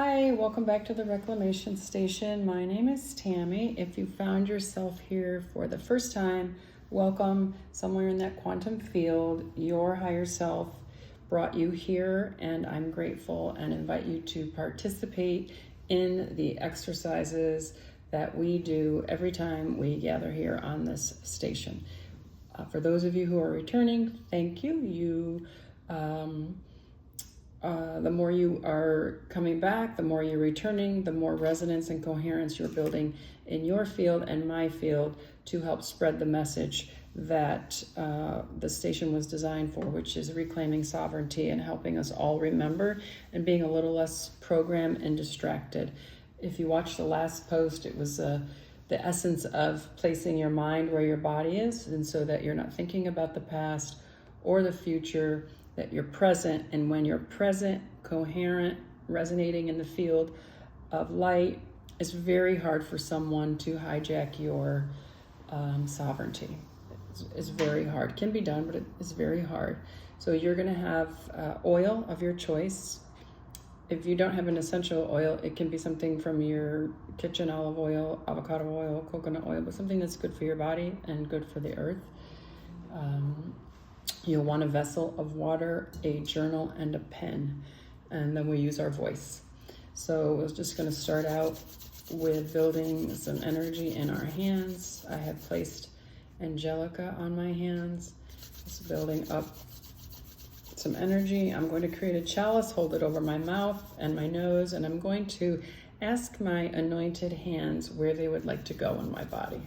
Hi, welcome back to the Reclamation Station. My name is Tammy. If you found yourself here for the first time, welcome. Somewhere in that quantum field, your higher self brought you here, and I'm grateful and invite you to participate in the exercises that we do every time we gather here on this station. For those of you who are returning, thank you. The more you are coming back, the more you're returning, the more resonance and coherence you're building in your field and my field to help spread the message that the station was designed for, which is reclaiming sovereignty and helping us all remember and being a little less programmed and distracted. If you watch the last post, it was the essence of placing your mind where your body is, and so that you're not thinking about the past or the future, that you're present. And when you're present, coherent, resonating in the field of light, it's very hard for someone to hijack your sovereignty. It's very hard. It can be done, but it's very hard. So you're going to have oil of your choice. If you don't have an essential oil, it can be something from your kitchen: olive oil, avocado oil, coconut oil, but something that's good for your body and good for the earth. You'll want a vessel of water, a journal, and a pen, and then we use our voice. So we're just going to start out with building some energy in our hands. I have placed Angelica on my hands, just building up some energy. I'm going to create a chalice, hold it over my mouth and my nose, and I'm going to ask my anointed hands where they would like to go in my body.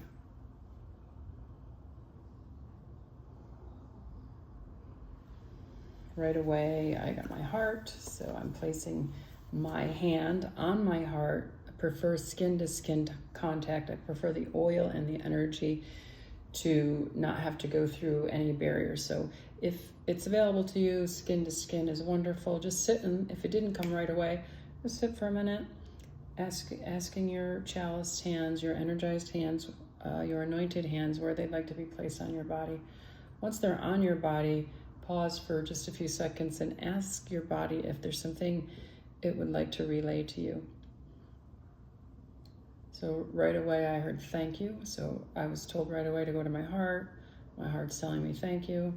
Right away, I got my heart, so I'm placing my hand on my heart. I prefer skin-to-skin contact. I prefer the oil and the energy to not have to go through any barriers. So if it's available to you, skin-to-skin is wonderful. Just sit, and if it didn't come right away, just sit for a minute, asking your chaliced hands, your energized hands, your anointed hands, where they'd like to be placed on your body. Once they're on your body, pause for just a few seconds and ask your body if there's something it would like to relay to you. So right away I heard thank you. So I was told right away to go to my heart. My heart's telling me thank you.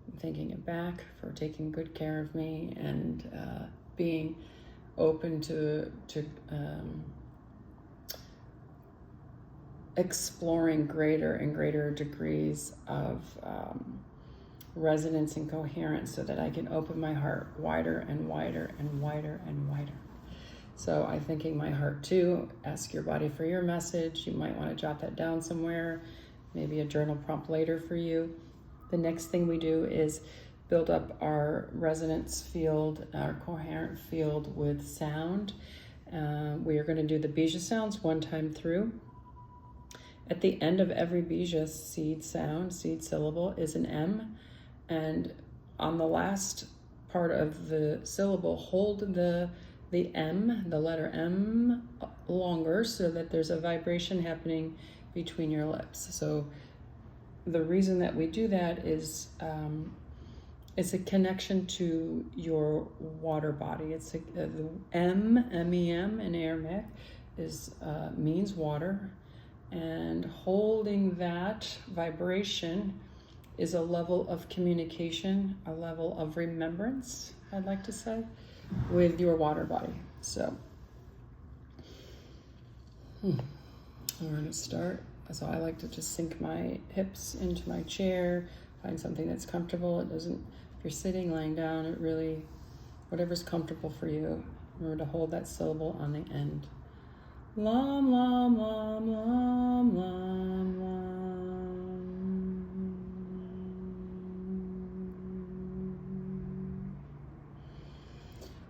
I'm thanking it back for taking good care of me and being open to exploring greater and greater degrees of resonance and coherence, so that I can open my heart wider and wider and wider and wider. So I'm thinking my heart too. Ask your body for your message. You might want to jot that down somewhere, maybe a journal prompt later for you. The next thing we do is build up our resonance field, our coherent field with sound. We are going to do the bijou sounds one time through. At the end of every bijou seed sound, seed syllable, is an M. And on the last part of the syllable, hold the M, the letter M, longer, so that there's a vibration happening between your lips. So the reason that we do that is it's a connection to your water body. It's the M-E-M in Aramaic means water, and holding that vibration is a level of communication, a level of remembrance, I'd like to say, with your water body. So we're going to start. So I like to just sink my hips into my chair, find something that's comfortable. It doesn't, if you're sitting, lying down, it really, whatever's comfortable for you. Remember to hold that syllable on the end. Lam, lam, lam, lam, lam, lam.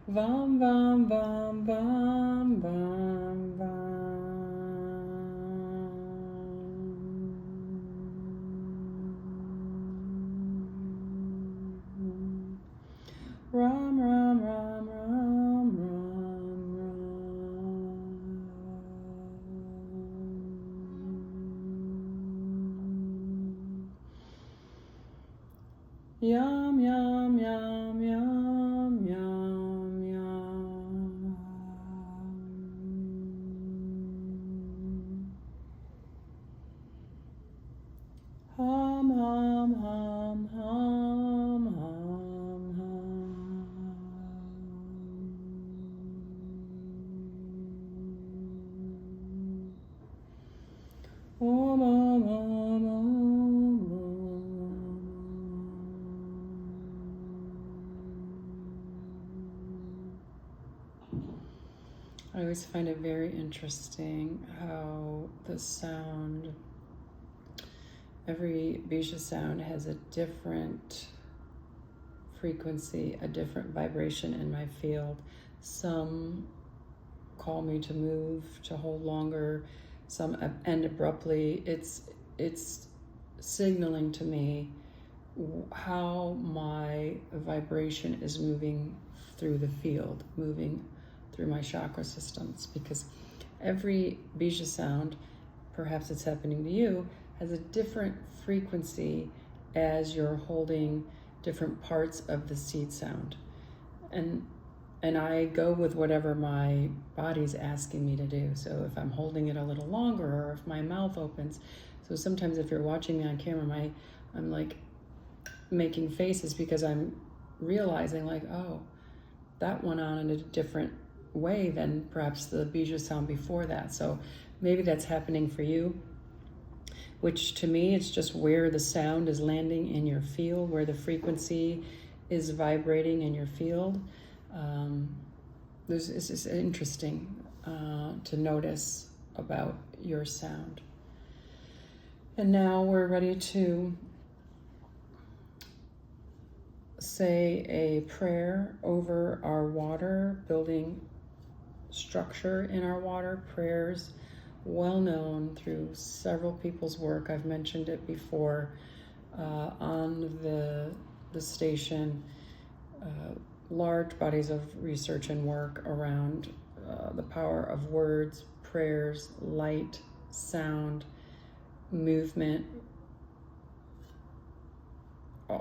Vam, vam, vam, vam, vam, vam. Ram, ram, ram, ram, ram, ram. Yum, yum, yum, yum, yum, yum. I always find it very interesting how the sound, every bijou sound has a different frequency, a different vibration in my field. Some call me to move, to hold longer, some end abruptly. It's signaling to me how my vibration is moving through the field, moving through my chakra systems, because every bijou sound, perhaps it's happening to you, has a different frequency as you're holding different parts of the seed sound. And I go with whatever my body's asking me to do. So if I'm holding it a little longer, or if my mouth opens. So sometimes if you're watching me on camera, I'm like making faces because I'm realizing like, oh, that went on in a different way than perhaps the bijou sound before that. So maybe that's happening for you, which to me, it's just where the sound is landing in your field, where the frequency is vibrating in your field. It's just interesting to notice about your sound. And now we're ready to say a prayer over our water, building structure in our water. Prayers well known through several people's work. I've mentioned it before on the station. Large bodies of research and work around the power of words, prayers, light, sound, movement,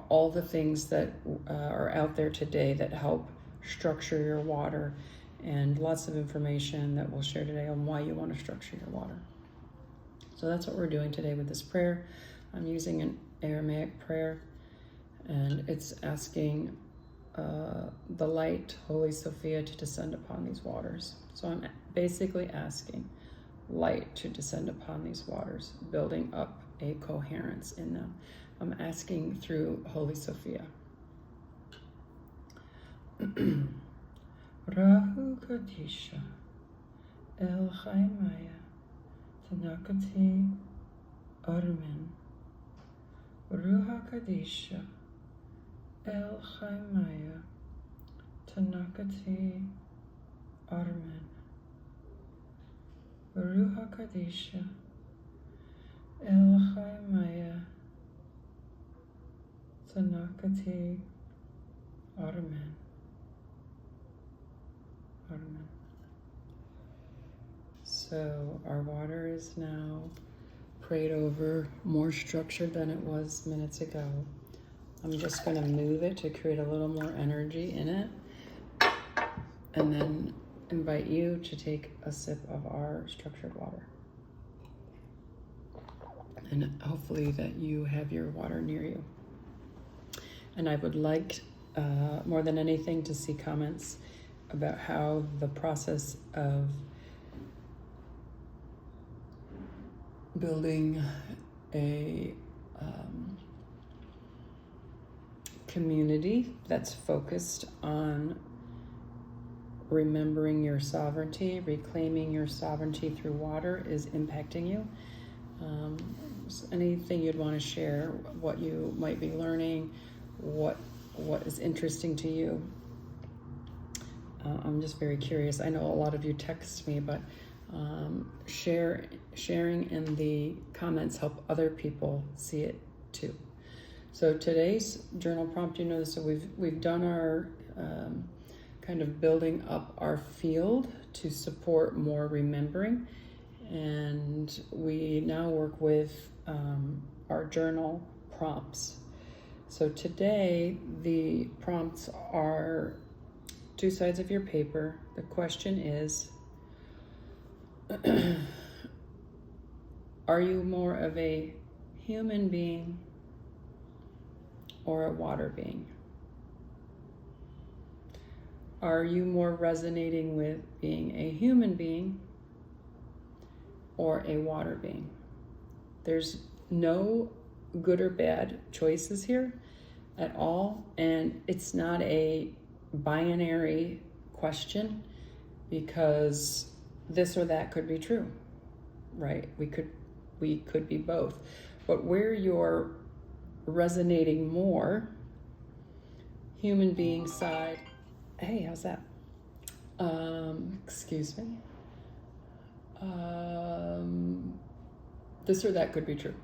all the things that are out there today that help structure your water, and lots of information that we'll share today on why you want to structure your water. So that's what we're doing today with this prayer. I'm using an Aramaic prayer, and it's asking the light, Holy Sophia, to descend upon these waters. So I'm basically asking light to descend upon these waters, building up a coherence in them. I'm asking through Holy Sophia. Rahu Kadisha El Chaimaya Tanakati Armin Ruha Kadisha El Chaimaya Tanakati Armin Ruha Kadisha El Chaimaya Tanakati Armin. Armin. So our water is now prayed over, more structured than it was minutes ago. I'm just going to move it to create a little more energy in it, and then invite you to take a sip of our structured water. And hopefully that you have your water near you. And I would like, more than anything, to see comments about how the process of building a community that's focused on remembering your sovereignty, reclaiming your sovereignty through water is impacting you. Anything you'd want to share, what you might be learning, what is interesting to you. I'm just very curious. I know a lot of you text me, but sharing in the comments help other people see it too. So today's journal prompt, so we've done our kind of building up our field to support more remembering, and we now work with our journal prompts. So today the prompts are two sides of your paper. The question is, are you more of a human being or a water being? Are you more resonating with being a human being or a water being? There's no good or bad choices here at all, and it's not a binary question, because this or that could be true, right? We could be both. But where you're resonating more, human being side. Hey, how's that? Excuse me. This or that could be true.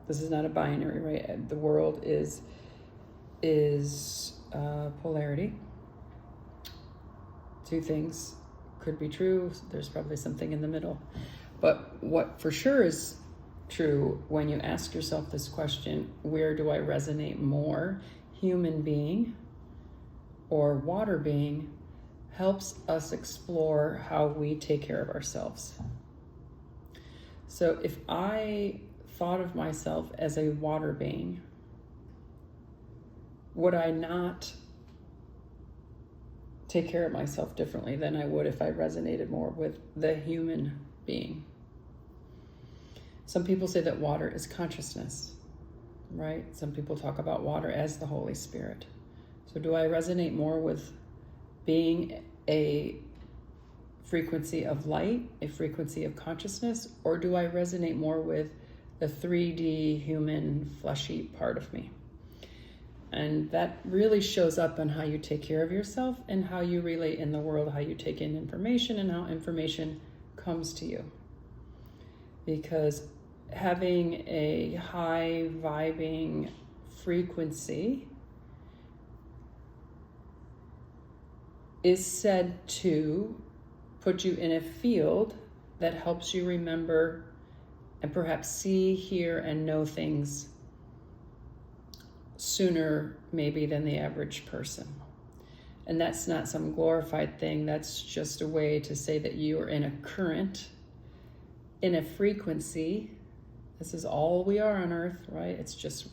This is not a binary, right? The world is polarity. Two things could be true. There's probably something in the middle. But what for sure is true when you ask yourself this question, where do I resonate more, human being or water being, helps us explore how we take care of ourselves. So if I thought of myself as a water being, would I not take care of myself differently than I would if I resonated more with the human being? Some people say that water is consciousness, right? Some people talk about water as the Holy Spirit. So do I resonate more with being a frequency of light, a frequency of consciousness, or do I resonate more with the 3D human fleshy part of me? And that really shows up in how you take care of yourself and how you relate in the world, how you take in information and how information comes to you. Because having a high vibing frequency is said to put you in a field that helps you remember and perhaps see, hear, and know things sooner maybe than the average person. And that's not some glorified thing. That's just a way to say that you are in a current, in a frequency. This is all we are on earth, right? It's just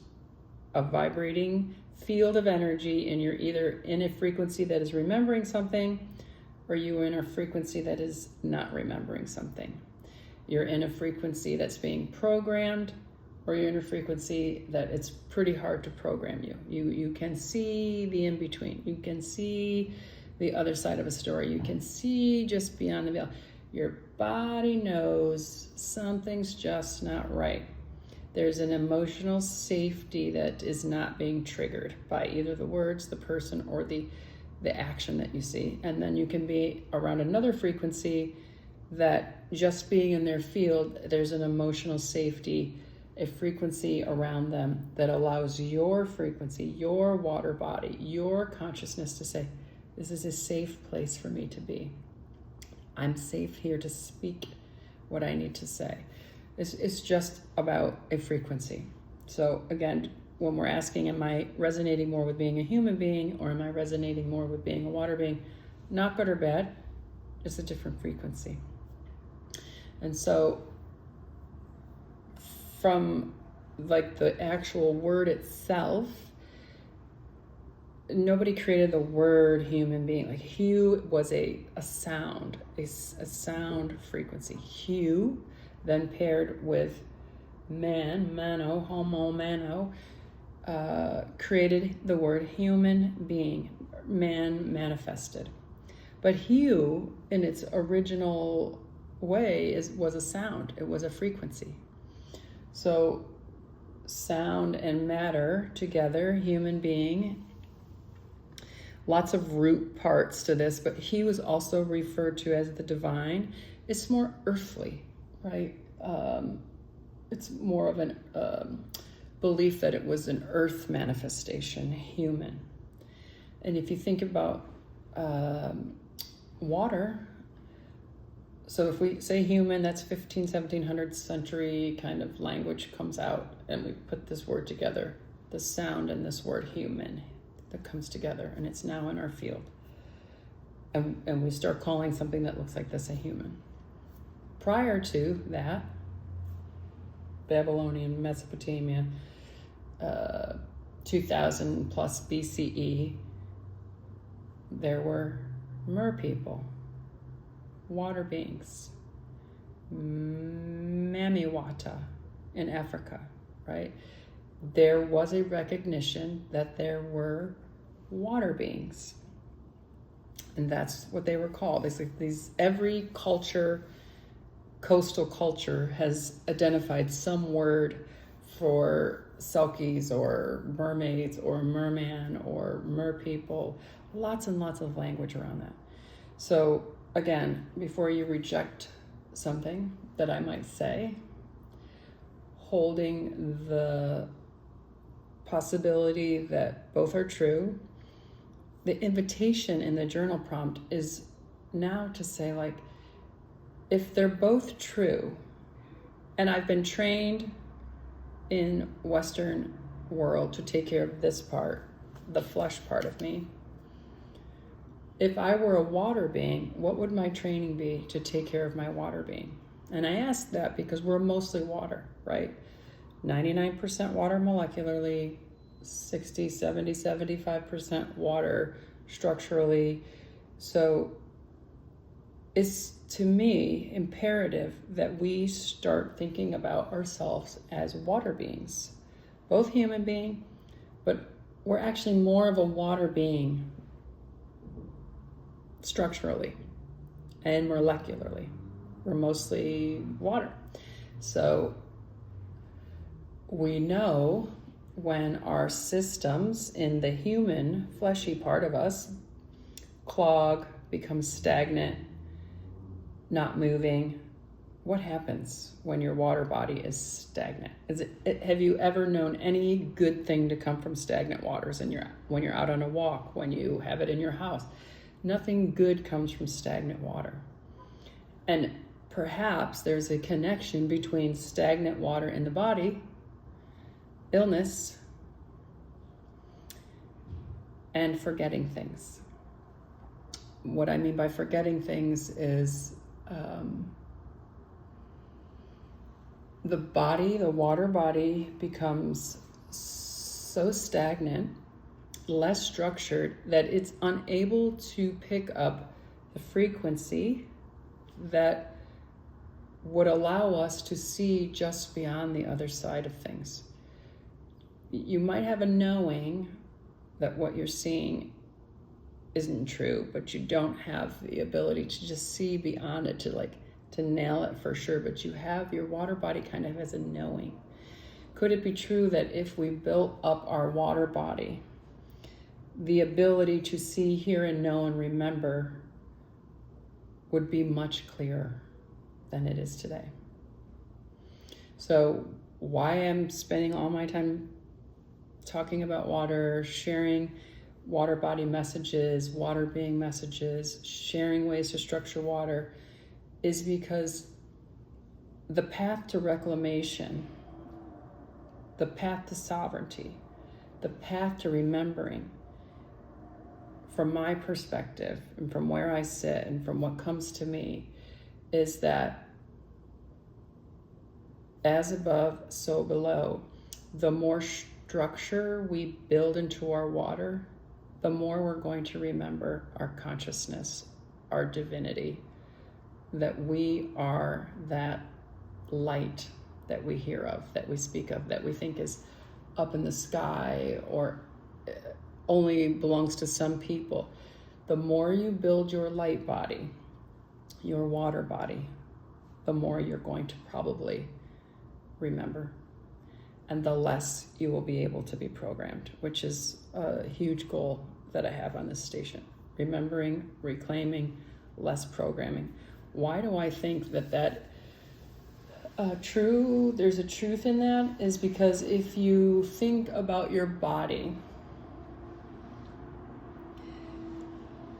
a vibrating field of energy, and you're either in a frequency that is remembering something, or you're in a frequency that is not remembering something. You're in a frequency that's being programmed, or you're in a frequency that it's pretty hard to program you. You can see the in-between. You can see the other side of a story. You can see just beyond the veil. Your body knows something's just not right. There's an emotional safety that is not being triggered by either the words, the person, or the action that you see. And then you can be around another frequency that just being in their field, there's an emotional safety, a frequency around them that allows your frequency, your water body, your consciousness to say, this is a safe place for me to be. I'm safe here to speak what I need to say. It's just about a frequency. So again, when we're asking, am I resonating more with being a human being, or am I resonating more with being a water being? Not good or bad, it's a different frequency. And so from like the actual word itself, nobody created the word human being. Like hue was a sound, a sound frequency. Hue, then paired with man, mano, homo, mano, created the word human being, man manifested. But hue, in its original way, was a sound. It was a frequency. So sound and matter together, human being, lots of root parts to this, but he was also referred to as the divine. It's more earthly, right? It's more of an belief that it was an earth manifestation, human. And if you think about water, so if we say human, that's 1700 century kind of language comes out, and we put this word together, the sound and this word human that comes together, and it's now in our field. And we start calling something that looks like this a human. Prior to that, Babylonian, Mesopotamia, 2000 plus BCE, there were mer people, water beings, Mamiwata, in Africa, right? There was a recognition that there were water beings. And that's what they were called. Every culture, coastal culture, has identified some word for selkies or mermaids or merman or merpeople. Lots and lots of language around that. So again, before you reject something that I might say, holding the possibility that both are true, the invitation in the journal prompt is now to say, like, if they're both true, and I've been trained in Western world to take care of this part, the flesh part of me. If I were a water being, what would my training be to take care of my water being? And I ask that because we're mostly water, right? 99% water molecularly, 60, 70, 75% water structurally. So it's, to me, imperative that we start thinking about ourselves as water beings, both human being, but we're actually more of a water being structurally and molecularly. We're mostly water. So we know when our systems in the human fleshy part of us clog, become stagnant, not moving, what happens when your water body is stagnant? Have you ever known any good thing to come from stagnant waters when you're out on a walk, when you have it in your house? Nothing good comes from stagnant water. And perhaps there's a connection between stagnant water in the body, illness, and forgetting things. What I mean by forgetting things is the body, the water body, becomes so stagnant, less structured, that it's unable to pick up the frequency that would allow us to see just beyond the other side of things. You might have a knowing that what you're seeing isn't true, but you don't have the ability to just see beyond it, to nail it for sure. But you have your water body kind of as a knowing. Could it be true that if we built up our water body, the ability to see, hear, and know and remember would be much clearer than it is today? So why I'm spending all my time talking about water, sharing water body messages, water being messages, sharing ways to structure water, is because the path to reclamation, the path to sovereignty, the path to remembering, from my perspective and from where I sit and from what comes to me, is that as above, so below. The more structure we build into our water, the more we're going to remember our consciousness, our divinity, that we are that light that we hear of, that we speak of, that we think is up in the sky or only belongs to some people. The more you build your light body, your water body, the more you're going to probably remember, and the less you will be able to be programmed, which is a huge goal that I have on this station. Remembering, reclaiming, less programming. Why do I think that there's a truth in that? Is because if you think about your body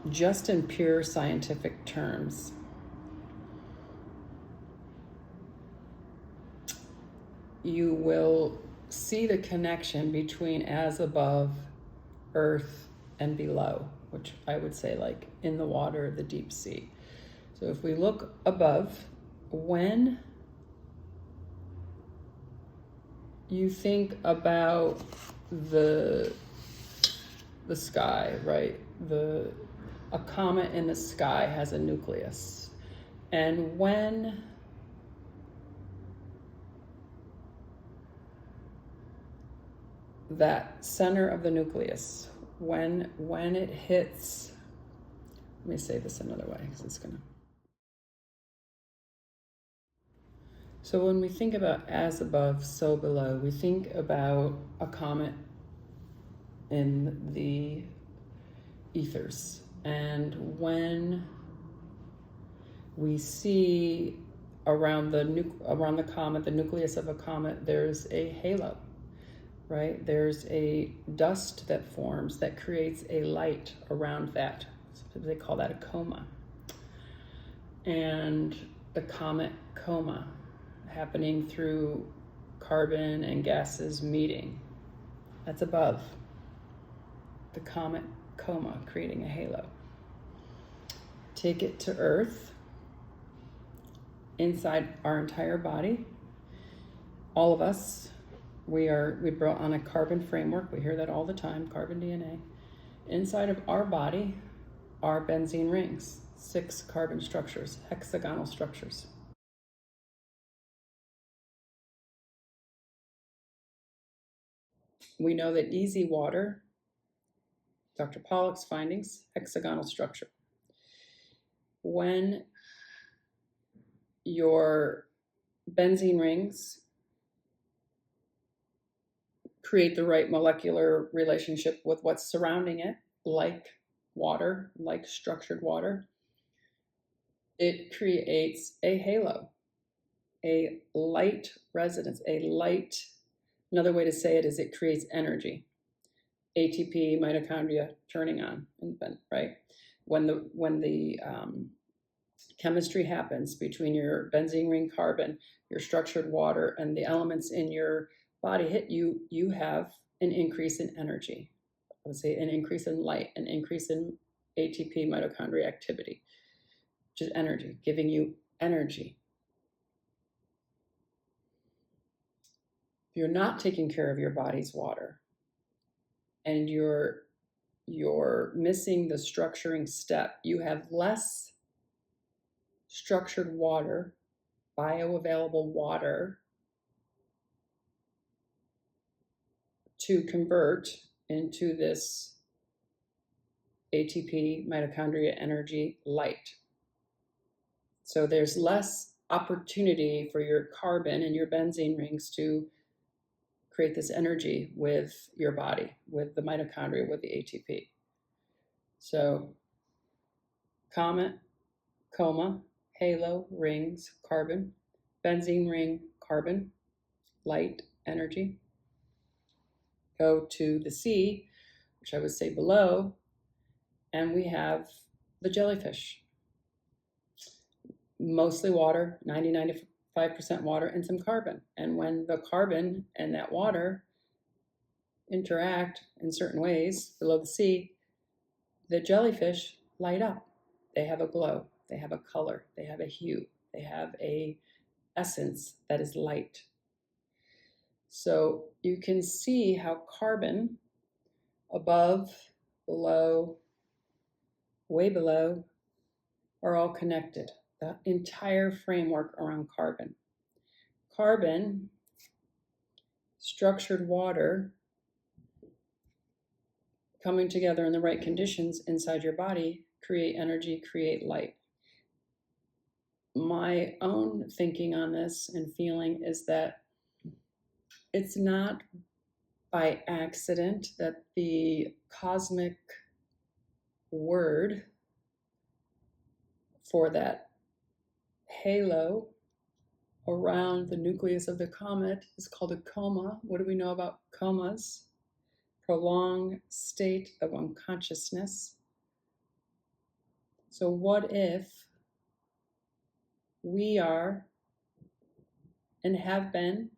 just in pure scientific terms, you will see the connection between as above, earth, and below, which I would say like in the water, the deep sea. So if we look above, when you think about the sky, right? A comet in the sky has a nucleus. And when that center of the nucleus, when it hits, let me say this another way because it's gonna. So when we think about as above, so below, we think about a comet in the ethers. And when we see around the comet, the nucleus of a comet, there's a halo, right? There's a dust that forms that creates a light around that. So they call that a coma. And the comet coma happening through carbon and gases meeting. That's above. The comet coma creating a halo. Take it to Earth, inside our entire body. All of us, we brought on a carbon framework. We hear that all the time, carbon DNA. Inside of our body are benzene rings, 6 carbon structures, hexagonal structures. We know that easy water, Dr. Pollack's findings, hexagonal structure. When your benzene rings create the right molecular relationship with what's surrounding it, like water, like structured water, it creates a halo, a light resonance, a light. Another way to say it is it creates energy. ATP, mitochondria turning on, right? When the chemistry happens between your benzene ring carbon, your structured water, and the elements in your body hit you, you have an increase in energy. I would say an increase in light, an increase in ATP mitochondria activity, which is energy, giving you energy. If you're not taking care of your body's water and you're missing the structuring step, you have less structured water, bioavailable water, to convert into this ATP, mitochondria energy light. So there's less opportunity for your carbon and your benzene rings to create this energy with your body, with the mitochondria, with the ATP. So comet, coma, halo, rings, carbon, benzene ring, carbon, light, energy. Go to the sea, which I would say below, and we have the jellyfish. Mostly water, 90-95% water, and some carbon. And when the carbon and that water interact in certain ways below the sea, the jellyfish light up. They have a glow, they have a color, they have a hue, they have a essence that is light. So you can see how carbon above, below, way below are all connected. The entire framework around carbon. Carbon, structured water, coming together in the right conditions inside your body, create energy, create light. My own thinking on this and feeling is that it's not by accident that the cosmic word for that halo around the nucleus of the comet is called a coma. What do we know about comas? Prolonged state of unconsciousness. So what if we are and have been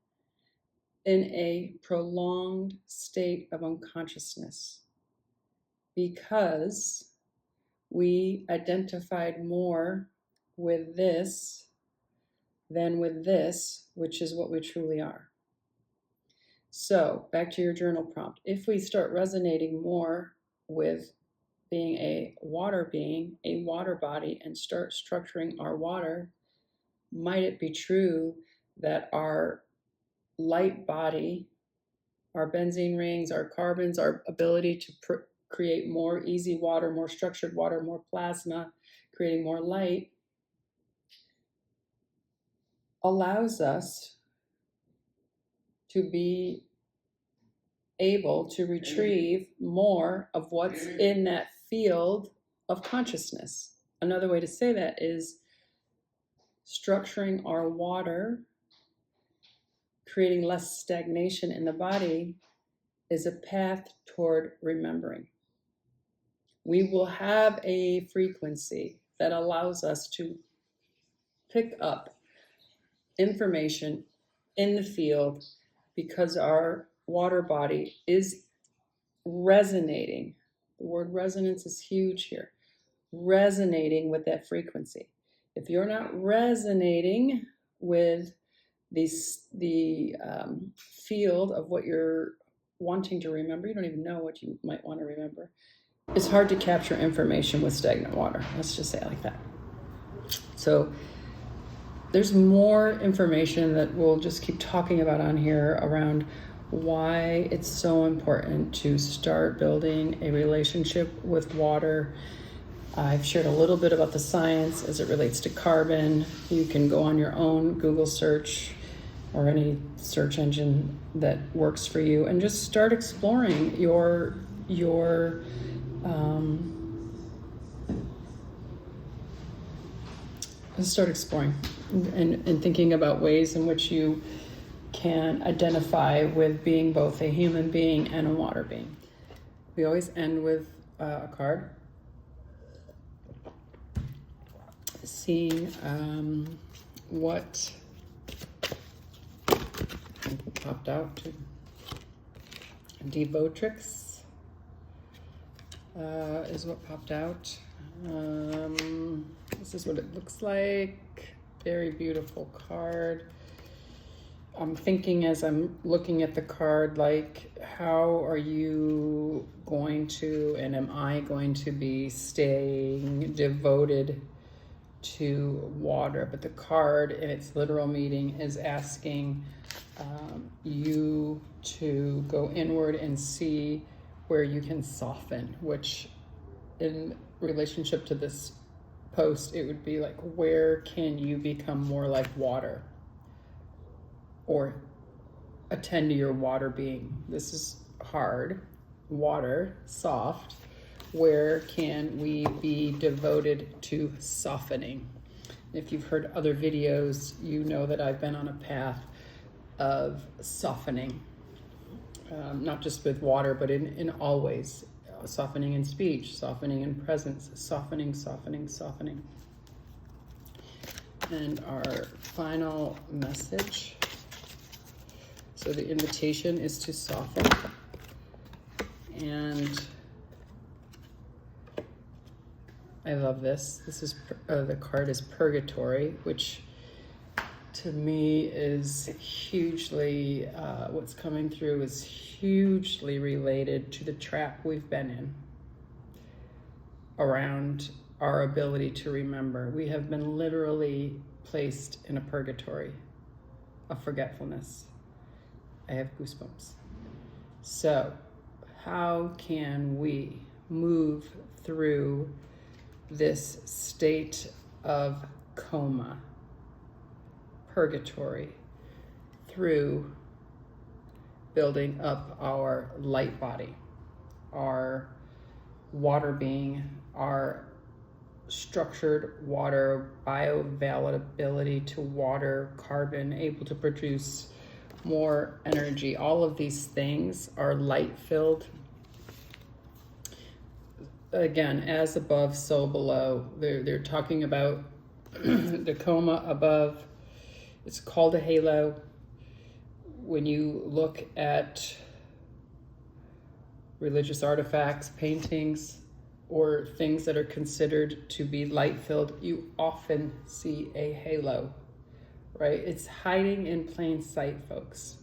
in a prolonged state of unconsciousness because we identified more with this than with this, which is what we truly are. So back to your journal prompt. If we start resonating more with being a water being, a water body, and start structuring our water, might it be true that our light body our benzene rings, our carbons, our ability to create more easy water, more structured water, more plasma, creating more light, allows us to be able to retrieve more of what's in that field of consciousness. Another way to say that is structuring our water, creating less stagnation in the body, is a path toward remembering. We will have a frequency that allows us to pick up information in the field because our water body is resonating. The word resonance is huge here. Resonating with that frequency. If you're not resonating with the field of what you're wanting to remember, you don't even know what you might want to remember. It's hard to capture information with stagnant water. Let's just say it like that. So there's more information that we'll just keep talking about on here around why it's so important to start building a relationship with water. I've shared a little bit about the science as it relates to carbon. You can go on your own Google search or any search engine that works for you and just start exploring start exploring and thinking about ways in which you can identify with being both a human being and a water being. We always end with a card. Seeing what popped out to Devotrix is what popped out. This is what it looks like. Very beautiful card. I'm thinking as I'm looking at the card, like, how are you going to, and am I going to be staying devoted to water? But the card in its literal meaning is asking you to go inward and see where you can soften, which in relationship to this post, it would be like, where can you become more like water or attend to your water being? This is hard. Water, soft. Where can we be devoted to softening? If you've heard other videos, you know that I've been on a path of softening, not just with water, but in all ways. Softening in speech, softening in presence, softening. And our final message. So the invitation is to soften. And I love this. This is the card is Purgatory, which to me is hugely, what's coming through is hugely related to the trap we've been in around our ability to remember. We have been literally placed in a purgatory of forgetfulness. I have goosebumps. So how can we move through this state of coma, purgatory, through building up our light body, our water being, our structured water, bioavailable ability to water, carbon, able to produce more energy? All of these things are light filled. Again, as above, so below. They're talking about the coma above. It's called a halo. When you look at religious artifacts, paintings, or things that are considered to be light-filled, you often see a halo, right? It's hiding in plain sight, folks.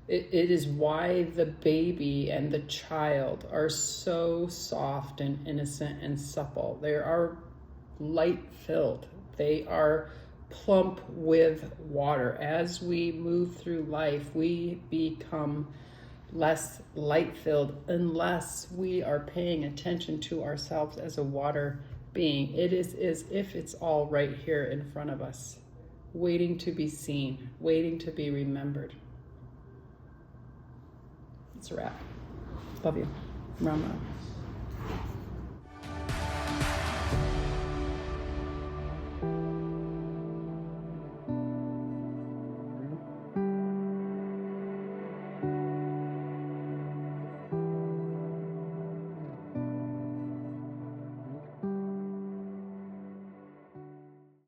It is why the baby and the child are so soft and innocent and supple. They are light-filled. They are plump with water. As we move through life, we become less light-filled unless we are paying attention to ourselves as a water being. It is as if it's all right here in front of us, waiting to be seen, waiting to be remembered. It's a wrap. Love you. Ram Ram.